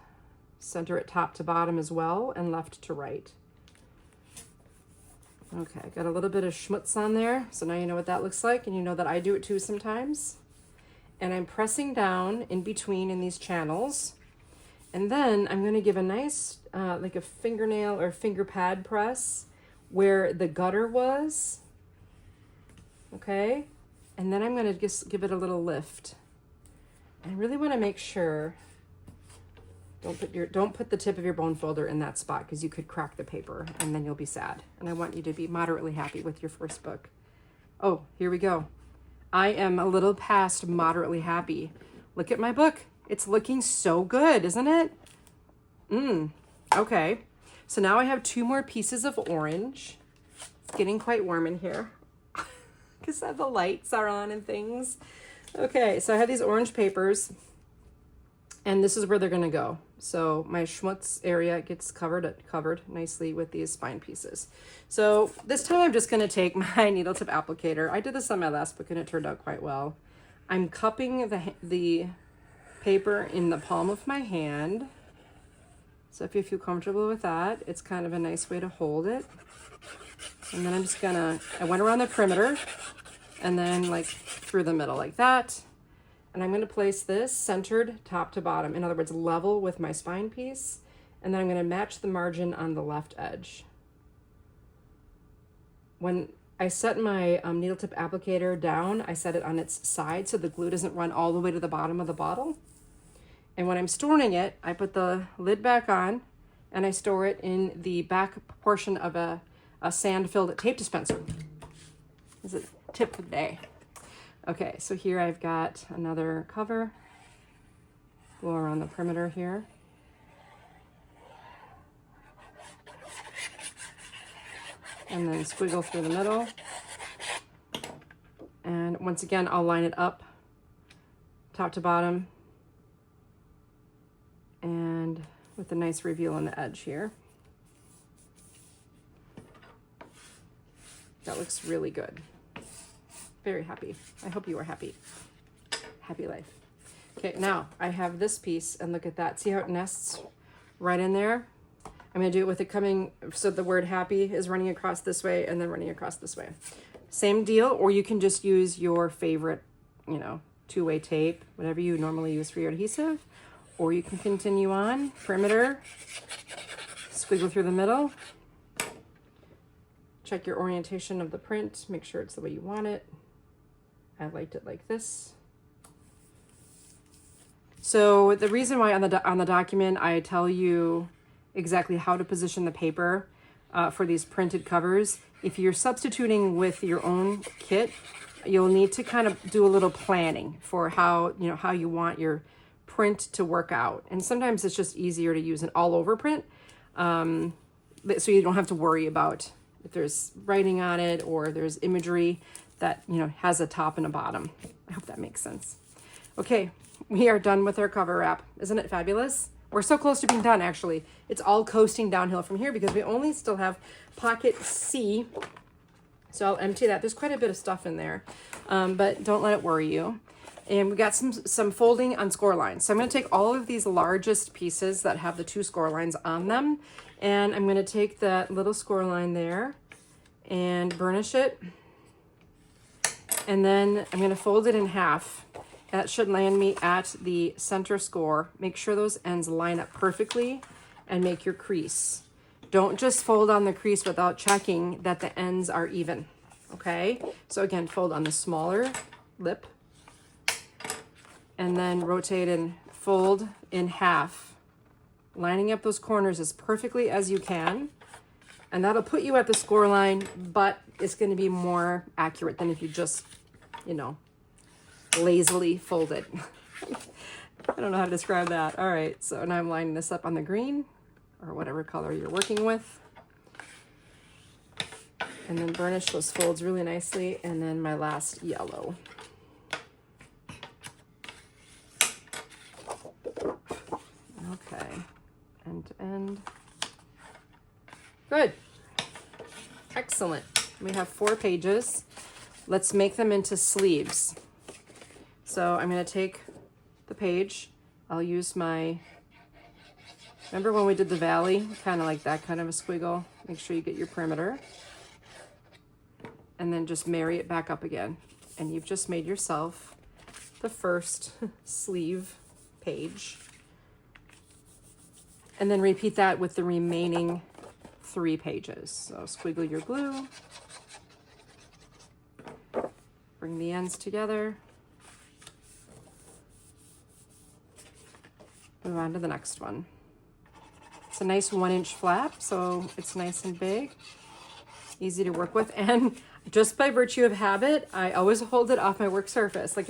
center it top to bottom as well and left to right. Okay, got a little bit of schmutz on there, so now you know what that looks like, and you know that I do it too sometimes. And I'm pressing down in between in these channels, and then I'm going to give a nice, like a fingernail or finger pad press where the gutter was, okay? And then I'm going to just give it a little lift. I really want to make sure, don't put the tip of your bone folder in that spot because you could crack the paper and then you'll be sad. And I want you to be moderately happy with your first book. Oh, here we go. I am a little past moderately happy. Look at my book. It's looking so good, isn't it? Okay. So now I have 2 more pieces of orange. It's getting quite warm in here because the lights are on and things. Okay, so I have these orange papers and this is where they're gonna go. So my schmutz area gets covered nicely with these spine pieces. So this time I'm just gonna take my needle tip applicator. I did this on my last book and it turned out quite well. I'm cupping the paper in the palm of my hand. So if you feel comfortable with that, it's kind of a nice way to hold it. And then I'm just gonna, I went around the perimeter and then like through the middle like that. And I'm gonna place this centered top to bottom. In other words, level with my spine piece. And then I'm gonna match the margin on the left edge. When I set my needle tip applicator down, I set it on its side so the glue doesn't run all the way to the bottom of the bottle. And when I'm storing it, I put the lid back on and I store it in the back portion of a sand-filled tape dispenser. This is a tip for the day. Okay, so here I've got another cover. Go around the perimeter here. And then squiggle through the middle. And once again, I'll line it up, top to bottom, and with a nice reveal on the edge here. That looks really good. Very happy. I hope you are happy. Happy life. Okay, now I have this piece and look at that. See how it nests right in there? I'm gonna do it with it coming, so the word happy is running across this way and then running across this way. Same deal, or you can just use your favorite, you know, 2-way tape, whatever you normally use for your adhesive, or you can continue on, perimeter, squiggle through the middle, check your orientation of the print, make sure it's the way you want it. I liked it like this. So the reason why on the document I tell you exactly how to position the paper for these printed covers, if you're substituting with your own kit, you'll need to kind of do a little planning for how you want your print to work out. And sometimes it's just easier to use an all over print. So you don't have to worry about if there's writing on it or there's imagery that, you know, has a top and a bottom. I hope that makes sense. Okay, we are done with our cover wrap. Isn't it fabulous? We're so close to being done, actually. It's all coasting downhill from here because we only still have pocket C. So I'll empty that. There's quite a bit of stuff in there, but don't let it worry you. And we got some folding on score lines. So I'm going to take all of these largest pieces that have the 2 score lines on them, and I'm going to take that little score line there and burnish it. And then I'm going to fold it in half. That should land me at the center score. Make sure those ends line up perfectly and make your crease. Don't just fold on the crease without checking that the ends are even, okay? So again, fold on the smaller lip and then rotate and fold in half, lining up those corners as perfectly as you can. And that'll put you at the score line, but it's going to be more accurate than if you just, you know, lazily fold it. I don't know how to describe that. All right, so now I'm lining this up on the green or whatever color you're working with. And then burnish those folds really nicely. And then my last yellow. Okay, end to end. Good. Excellent. We have 4 pages. Let's make them into sleeves. So I'm going to take the page. I'll use my, remember when we did the valley? Kind of like that kind of a squiggle. Make sure you get your perimeter. And then just marry it back up again. And you've just made yourself the first sleeve page. And then repeat that with the remaining 3 pages. So squiggle your glue. Bring the ends together. Move on to the next one. It's a nice 1-inch flap, so it's nice and big, easy to work with. And just by virtue of habit, I always hold it off my work surface. Like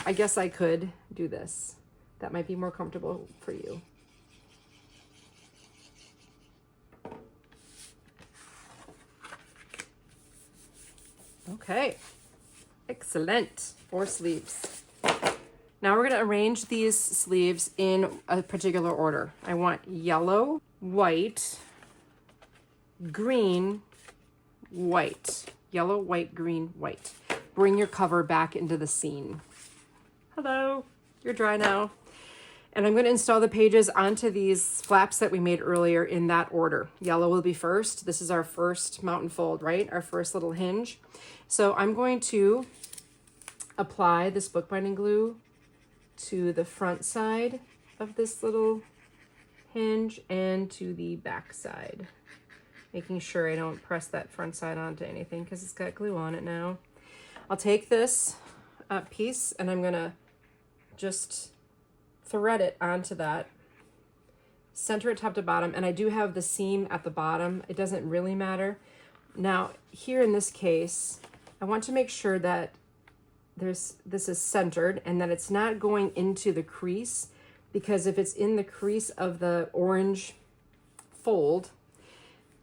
I guess I could do this. That might be more comfortable for you. Okay, excellent. 4 sleeves. Now we're going to arrange these sleeves in a particular order. I want yellow, white, green, white. Yellow, white, green, white. Bring your cover back into the scene. Hello, you're dry now. And I'm going to install the pages onto these flaps that we made earlier in that order. Yellow will be first. This is our first mountain fold, right? Our first little hinge. So I'm going to apply this bookbinding glue to the front side of this little hinge and to the back side, making sure I don't press that front side onto anything because it's got glue on it now. I'll take this piece and I'm going to just thread it onto that, center it top to bottom, and I do have the seam at the bottom. It doesn't really matter. Now here in this case, I want to make sure that this is centered and that it's not going into the crease, because if it's in the crease of the orange fold,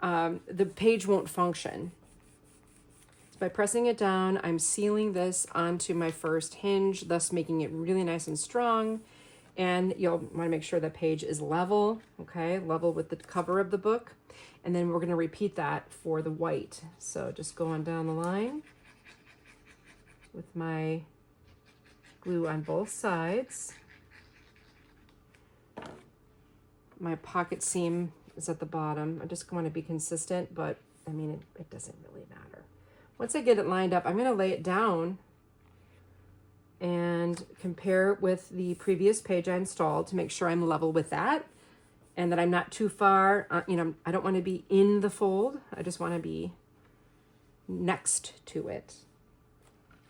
the page won't function. By pressing it down, I'm sealing this onto my first hinge, thus making it really nice and strong. And you'll want to make sure the page is level, okay, level with the cover of the book. And then we're going to repeat that for the white. So just going down the line with my glue on both sides. My pocket seam is at the bottom. I just want to be consistent, but I mean, it doesn't really matter. Once I get it lined up, I'm going to lay it down and compare with the previous page I installed to make sure I'm level with that and that I'm not too far. You know, I don't want to be in the fold. I just want to be next to it.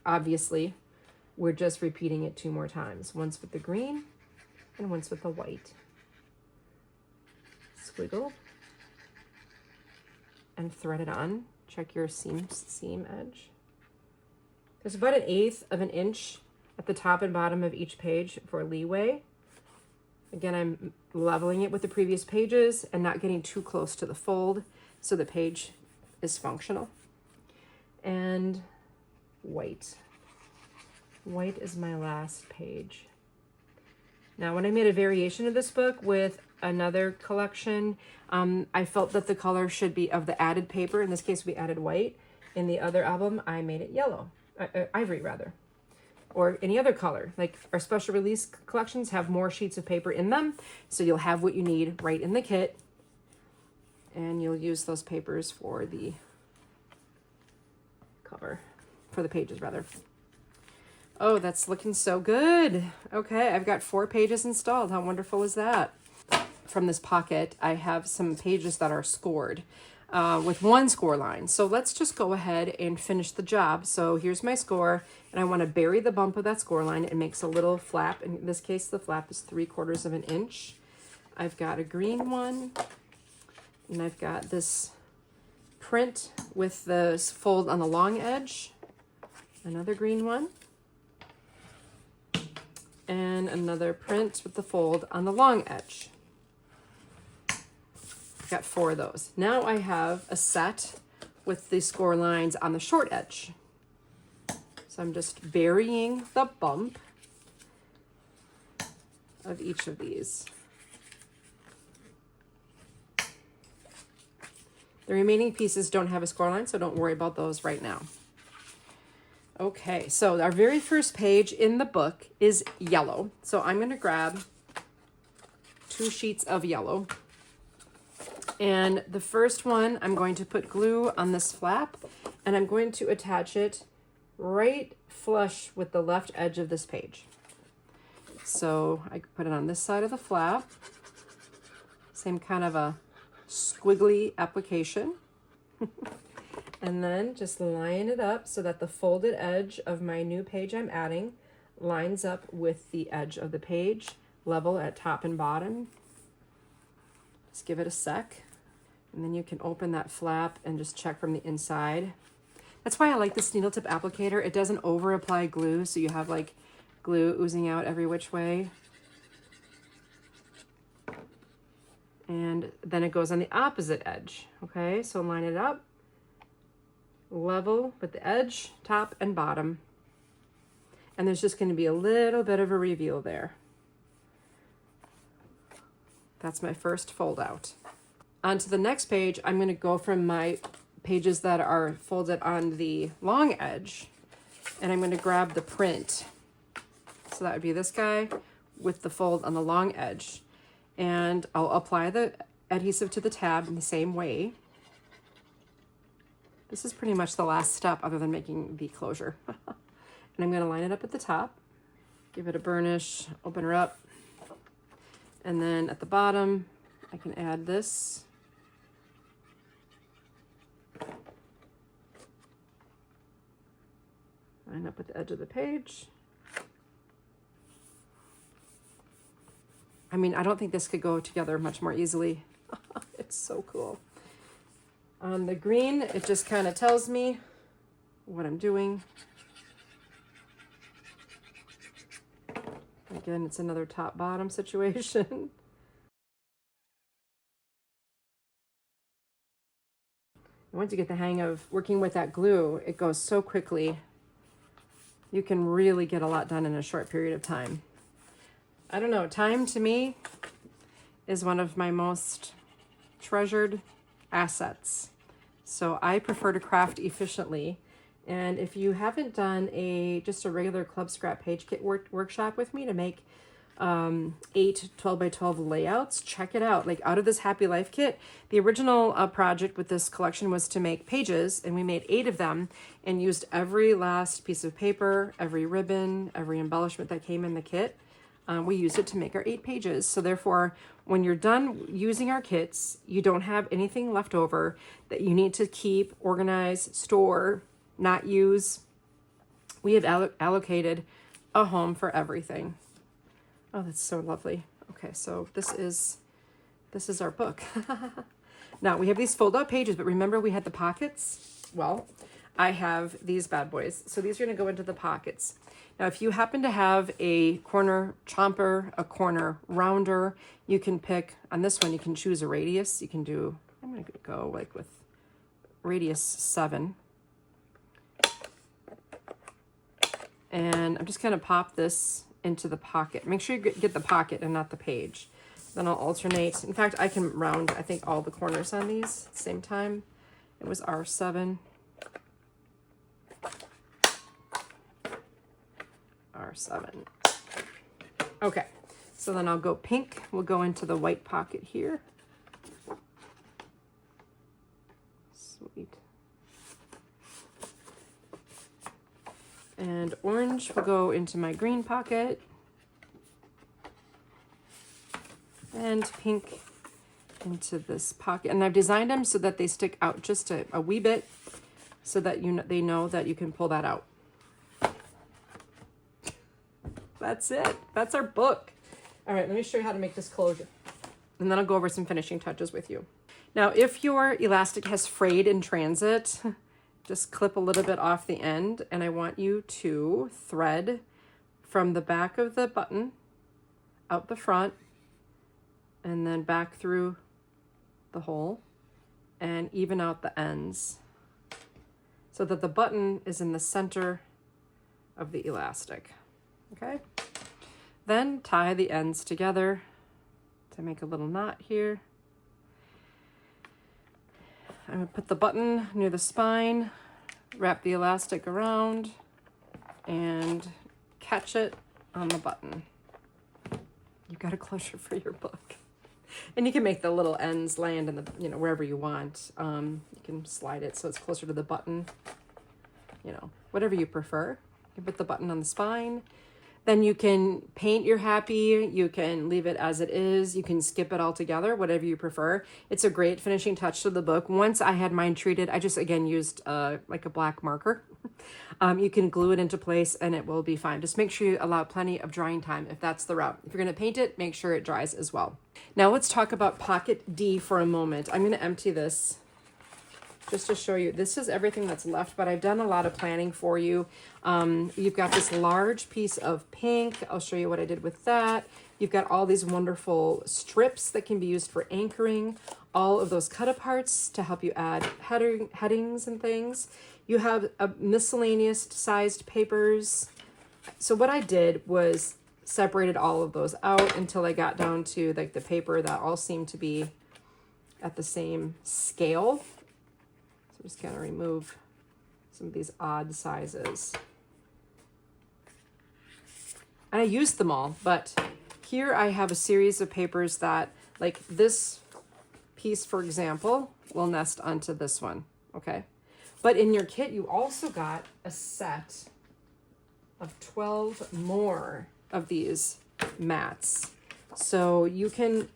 Obviously, we're just repeating it 2 more times, once with the green and once with the white. Squiggle and thread it on. Check your seam edge. There's about 1/8 of an inch at the top and bottom of each page for leeway. Again, I'm leveling it with the previous pages and not getting too close to the fold so the page is functional. And white. White is my last page. Now, when I made a variation of this book with another collection, I felt that the color should be of the added paper. In this case, we added white. In the other album, I made it yellow, ivory rather, or any other color. Like our special release collections have more sheets of paper in them, so you'll have what you need right in the kit, and you'll use those papers for the cover, for the pages rather. Oh, that's looking so good. Okay, I've got 4 pages installed. How wonderful is that? From this pocket, I have some pages that are scored with 1 score line. So let's just go ahead and finish the job. So here's my score, and I want to bury the bump of that score line. It makes a little flap. In this case, the flap is 3/4 of an inch. I've got a green one, and I've got this print with the fold on the long edge, another green one, and another print with the fold on the long edge. I've got 4 of those. Now I have a set with the score lines on the short edge. So I'm just burying the bump of each of these. The remaining pieces don't have a score line, so don't worry about those right now. Okay, so our very first page in the book is yellow. So I'm going to grab 2 sheets of yellow. And the first one, I'm going to put glue on this flap, and I'm going to attach it right flush with the left edge of this page. So I put it on this side of the flap. Same kind of a squiggly application. And then just line it up so that the folded edge of my new page I'm adding lines up with the edge of the page, level at top and bottom. Just give it a sec, and then you can open that flap and just check from the inside. That's why I like this needle tip applicator. It doesn't over apply glue, so you have like glue oozing out every which way. And then it goes on the opposite edge. Okay, so line it up, level with the edge, top and bottom. And there's just going to be a little bit of a reveal there. That's my first fold out. On to the next page, I'm going to go from my pages that are folded on the long edge, and I'm going to grab the print. So that would be this guy with the fold on the long edge. And I'll apply the adhesive to the tab in the same way. This is pretty much the last step other than making the closure. And I'm going to line it up at the top, give it a burnish, open her up. And then at the bottom, I can add this. Line up at the edge of the page. I mean, I don't think this could go together much more easily. It's so cool. On the green, it just kind of tells me what I'm doing. Again, it's another top-bottom situation. Once you get the hang of working with that glue, it goes so quickly. You can really get a lot done in a short period of time. I don't know, time to me is one of my most treasured assets. So I prefer to craft efficiently. And if you haven't done just a regular Club Scrap page kit workshop with me to make 8 12 by 12 layouts, check it out. Like, out of this Happy Life kit, the original project with this collection was to make pages, and we made 8 of them and used every last piece of paper, every ribbon, every embellishment that came in the kit. We used it to make our 8 pages. So therefore, when you're done using our kits, you don't have anything left over that you need to keep, organize, store, not use. We have allocated a home for everything. Oh, that's so lovely. Okay, so this is our book. Now we have these fold out pages, but remember we had the pockets? Well, I have these bad boys. So these are going to go into the pockets. Now, if you happen to have a corner chomper, a corner rounder, you can pick, on this one, you can choose a radius. You can do, I'm going to go like with radius 7. And I'm just going to pop this into the pocket. Make sure you get the pocket and not the page. Then I'll alternate. In fact, I can round, I think, all the corners on these at the same time. It was R7. R7. Okay, so then I'll go pink. We'll go into the white pocket here. Sweet. And orange will go into my green pocket. And pink into this pocket. And I've designed them so that they stick out just a wee bit so that they know that you can pull that out. That's it. That's our book. All right, let me show you how to make this closure. And then I'll go over some finishing touches with you. Now, if your elastic has frayed in transit, just clip a little bit off the end, and I want you to thread from the back of the button out the front and then back through the hole and even out the ends so that the button is in the center of the elastic. Okay, then tie the ends together to make a little knot here. I'm going to put the button near the spine, wrap the elastic around, and catch it on the button. You've got a closure for your book. And you can make the little ends land in the, wherever you want. You can slide it so it's closer to the button, whatever you prefer. You can put the button on the spine. Then you can paint your happy, you can leave it as it is, you can skip it altogether, whatever you prefer. It's a great finishing touch to the book. Once I had mine treated, I just, again, used like a black marker. You can glue it into place and it will be fine. Just make sure you allow plenty of drying time if that's the route. If you're going to paint it, make sure it dries as well. Now let's talk about pocket D for a moment. I'm going to empty this just to show you. This is everything that's left, but I've done a lot of planning for you. You've got this large piece of pink. I'll show you what I did with that. You've got all these wonderful strips that can be used for anchoring, all of those Cutaparts to help you add headings and things. You have a miscellaneous sized papers. So what I did was separated all of those out until I got down to like the paper that all seemed to be at the same scale. So I'm just going to remove some of these odd sizes. And I used them all, but here I have a series of papers that, like this piece, for example, will nest onto this one, okay? But in your kit, you also got a set of 12 more of these mats. So you can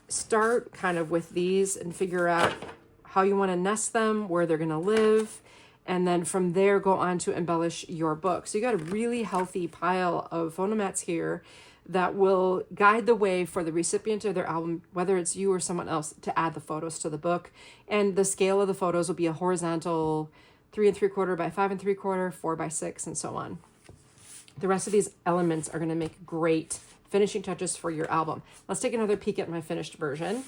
start kind of with these and figure out how you want to nest them, where they're going to live, and then from there go on to embellish your book. So you got a really healthy pile of phonomats here that will guide the way for the recipient of their album, whether it's you or someone else, to add the photos to the book. And the scale of the photos will be a horizontal 3 3/4 by 5 3/4, 4 by 6, and so on. The rest of these elements are going to make great finishing touches for your album. Let's take another peek at my finished version.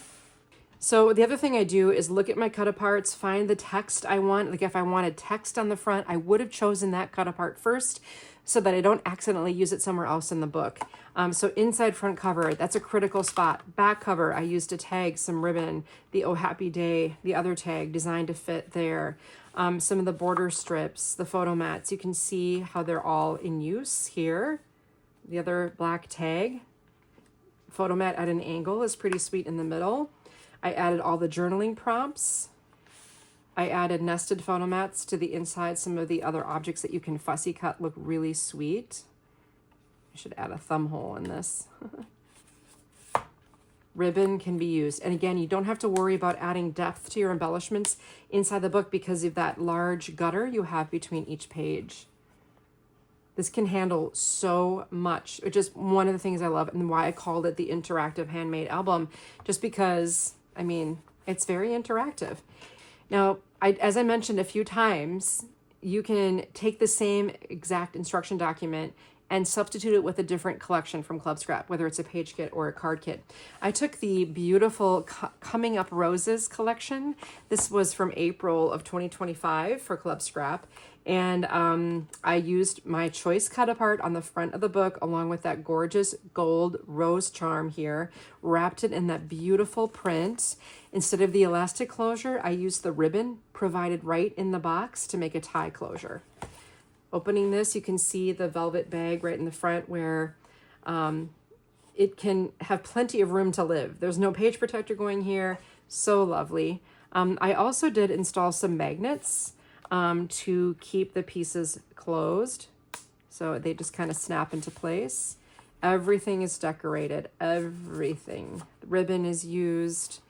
So the other thing I do is look at my Cutaparts, find the text I want. Like if I wanted text on the front, I would have chosen that Cutapart first so that I don't accidentally use it somewhere else in the book. So inside front cover, that's a critical spot. Back cover, I used to tag some ribbon, the Oh Happy Day, the other tag designed to fit there. Some of the border strips, the photo mats, you can see how they're all in use here. The other black tag, photo mat at an angle is pretty sweet in the middle. I added all the journaling prompts. I added nested photo mats to the inside. Some of the other objects that you can fussy cut look really sweet. I should add a thumb hole in this. Ribbon can be used. And again, you don't have to worry about adding depth to your embellishments inside the book because of that large gutter you have between each page. This can handle so much, which is one of the things I love and why I called it the interactive handmade album, just because, I mean, it's very interactive. Now, as I mentioned a few times, you can take the same exact instruction document and substitute it with a different collection from Club Scrap, whether it's a page kit or a card kit. I took the beautiful Coming Up Roses collection. This was from April of 2025 for Club Scrap. And I used my choice Cutapart on the front of the book, along with that gorgeous gold rose charm here, wrapped it in that beautiful print. Instead of the elastic closure, I used the ribbon provided right in the box to make a tie closure. Opening this, you can see the velvet bag right in the front where it can have plenty of room to live. There's no page protector going here. So lovely. I also did install some magnets to keep the pieces closed. So they just kind of snap into place. Everything is decorated, everything. The ribbon is used.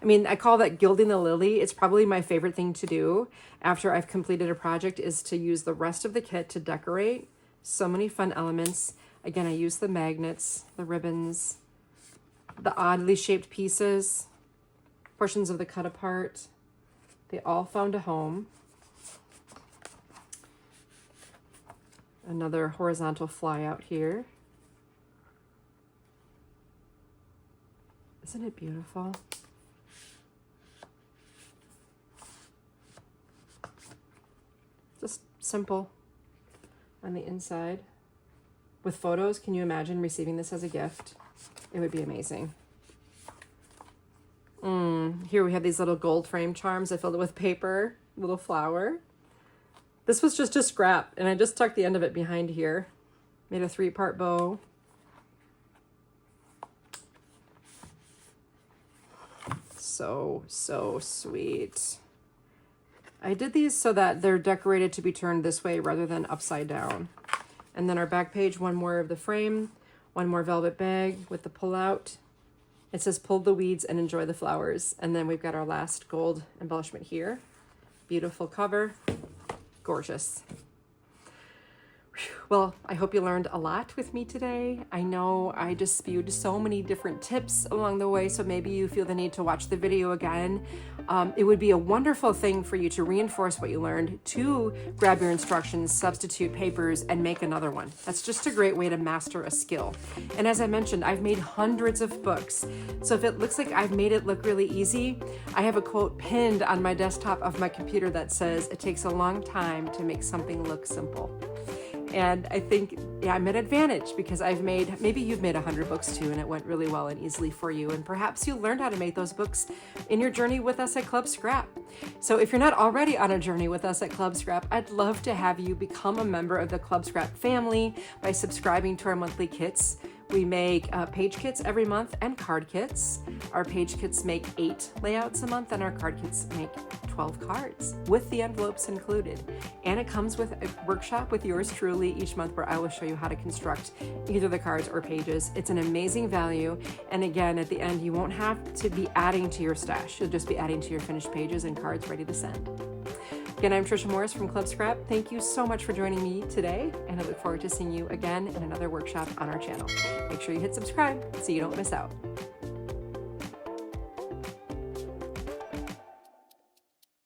I mean, I call that gilding the lily. It's probably my favorite thing to do after I've completed a project, is to use the rest of the kit to decorate. So many fun elements. Again, I use the magnets, the ribbons, the oddly shaped pieces, portions of the Cutapart. They all found a home. Another horizontal fly out here. Isn't it beautiful? Just simple on the inside. With photos, can you imagine receiving this as a gift? It would be amazing. Here we have these little gold frame charms. I filled it with paper, little flower. This was just a scrap, and I just tucked the end of it behind here. Made a 3-part bow. So sweet. I did these so that they're decorated to be turned this way rather than upside down. And then our back page, one more of the frame, one more velvet bag with the pull out. It says pull the weeds and enjoy the flowers. And then we've got our last gold embellishment here. Beautiful cover, gorgeous. Well, I hope you learned a lot with me today. I know I just spewed so many different tips along the way, so maybe you feel the need to watch the video again. It would be a wonderful thing for you to reinforce what you learned, to grab your instructions, substitute papers, and make another one. That's just a great way to master a skill. And as I mentioned, I've made hundreds of books. So if it looks like I've made it look really easy, I have a quote pinned on my desktop of my computer that says, "It takes a long time to make something look simple." And I think, yeah, I'm at advantage because maybe you've made 100 books too, and it went really well and easily for you. And perhaps you learned how to make those books in your journey with us at Club Scrap. So if you're not already on a journey with us at Club Scrap, I'd love to have you become a member of the Club Scrap family by subscribing to our monthly kits. We make page kits every month and card kits. Our page kits make 8 layouts a month, and our card kits make 12 cards with the envelopes included. And it comes with a workshop with yours truly each month where I will show you how to construct either the cards or pages. It's an amazing value. And again, at the end, you won't have to be adding to your stash. You'll just be adding to your finished pages and cards ready to send. Again, I'm Trisha Morris from Club Scrap. Thank you so much for joining me today, and I look forward to seeing you again in another workshop on our channel. Make sure you hit subscribe so you don't miss out.